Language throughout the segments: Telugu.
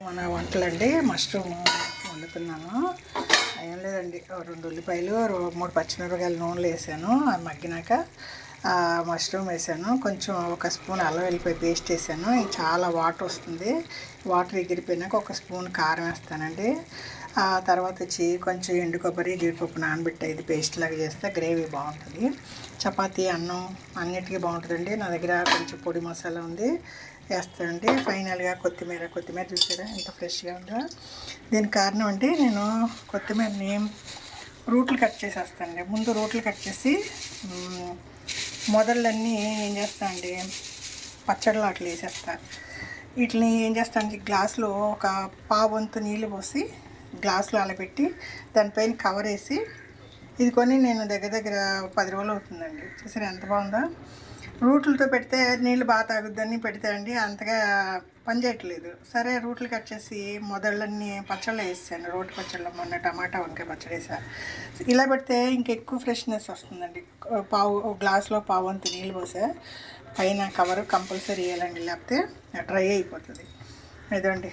మన వంటలండి మష్రూమ్ వండుతున్నాను. ఏం లేదండి, 2 ఉల్లిపాయలు 3 పచ్చిమిరపకాయలు నూనెలో వేసాను. అది మగ్గినాక మష్రూమ్ వేసాను. కొంచెం 1 స్పూన్ అల్లం వెల్లిపాయ పేస్ట్ వేసాను. చాలా వాటర్ వస్తుంది. వాటర్ ఎగిరిపోయినాక 1 స్పూన్ కారం వేస్తానండి. ఆ తర్వాత వచ్చి కొంచెం ఎండు కొబ్బరి జీడిపప్పు నానబెట్టి ఇది పేస్ట్ లాగా చేస్తే గ్రేవీ బాగుంటుంది. చపాతీ అన్నం అన్నిటికీ బాగుంటుందండి. నా దగ్గర కొంచెం పొడి మసాలా ఉంది, వేస్తానండి. ఫైనల్గా కొత్తిమీర చూసారా ఎంత ఫ్రెష్గా ఉందో. దీనికి కారణం అంటే నేను కొత్తిమీరని రూట్లు కట్ చేసేస్తానండి. ముందు రూట్లు కట్ చేసి మొదళ్ళన్నీ ఏం చేస్తా అండి, పచ్చడిలో అట్లా వేసేస్తా. వీటిని ఏం చేస్తానంటే గ్లాసులో ఒక పావంతు నీళ్ళు పోసి గ్లాసులో అలపెట్టి దానిపైన కవర్ వేసి ఇది కొని నేను దగ్గర 10 రోజులు అవుతుందండి. చూసారా ఎంత బాగుందో. రూట్లతో పెడితే నీళ్ళు బాగా తాగుద్దని పెడితే అండి అంతగా పని చేయట్లేదు. సరే రూట్లు కట్ చేసి మొదళ్ళన్నీ పచ్చళ్ళు వేసాను. రోటి పచ్చళ్ళు, మొన్న టమాటా వంకాయ పచ్చడి వేసా. ఇలా పెడితే ఇంకెక్కువ ఫ్రెష్నెస్ వస్తుందండి. గ్లాసులో పావంతు నీళ్ళు పోసా. పైన కవర్ కంపల్సరీ వేయాలండి, లేకపోతే డ్రై అయిపోతుంది. ఇదండి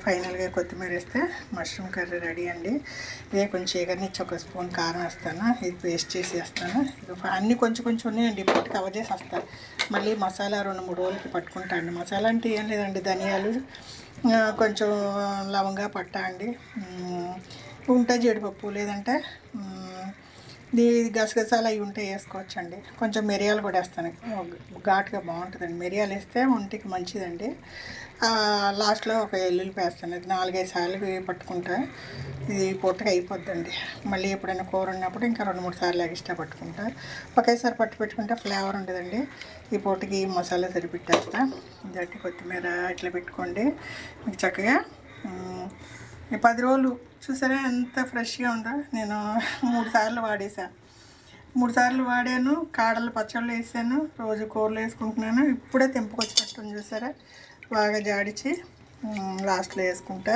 ఫైనల్గా కొత్తిమీర వేస్తే మష్రూమ్ కర్రీ రెడీ అండి. ఇదే కొంచెం ఎగరనిచ్చి 1 స్పూన్ కారం వేస్తాను. ఇది పేస్ట్ చేసి వేస్తాను. అన్నీ కొంచెం ఉన్నాయండి, ఇప్పటి కవర్ చేసి వస్తాను. మళ్ళీ మసాలా 2-3 రోజులకి పట్టుకుంటాను. మసాలా అంటే ఏం లేదండి, ధనియాలు, కొంచెం లవంగా పట్టా అండి, ఉంటే జీడిపప్పు, లేదంటే గసగసాలు అవి ఉంటే వేసుకోవచ్చండి. కొంచెం మిరియాలు కూడా వేస్తాను, ఘాటుగా బాగుంటుందండి. మిరియాలు వేస్తే ఒంటికి మంచిదండి. లాస్ట్లో ఒక ఎల్లుల్లిపాయ వేస్తాను. ఇది 4-5 సార్లు పట్టుకుంటా. ఇది పూటగా అయిపోద్దండి. మళ్ళీ ఎప్పుడైనా కూర ఉన్నప్పుడు ఇంకా 2-3 సార్లు ఎక్స్ట్రా పట్టుకుంటా. ఒకేసారి పెట్టుకుంటే ఫ్లేవర్ ఉండదండి. ఈ పూటకి మసాలా సరిపెట్టేస్తా. ఇదట్టి కొత్తిమీర ఇట్లా పెట్టుకోండి. మీకు చక్కగా 10 రోజులు చూసారా ఎంత ఫ్రెష్గా ఉందో. నేను 3 సార్లు వాడేసా. 3 సార్లు వాడాను. కాడలు పచ్చళ్ళు వేసాను, రోజు కూరలు వేసుకుంటున్నాను. ఇప్పుడే తెంపుకొచ్చినట్టు చూసారా, బాగా జాడిచి లాస్ట్లో వేసుకుంటా.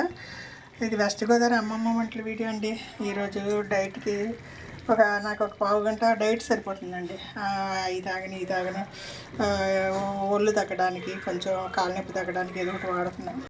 ఇది వెస్ట్ గోదావరి అమ్మమ్మ వంటల వీడియో అండి. ఈరోజు డైట్కి నాకు ఒక పావు గంట డైట్ సరిపోతుందండి. అవి తాగను ఒళ్ళు తగ్గడానికి, కొంచెం కాళ్ళ నొప్పి తగ్గడానికి ఏదో ఒకటి వాడుతున్నాను.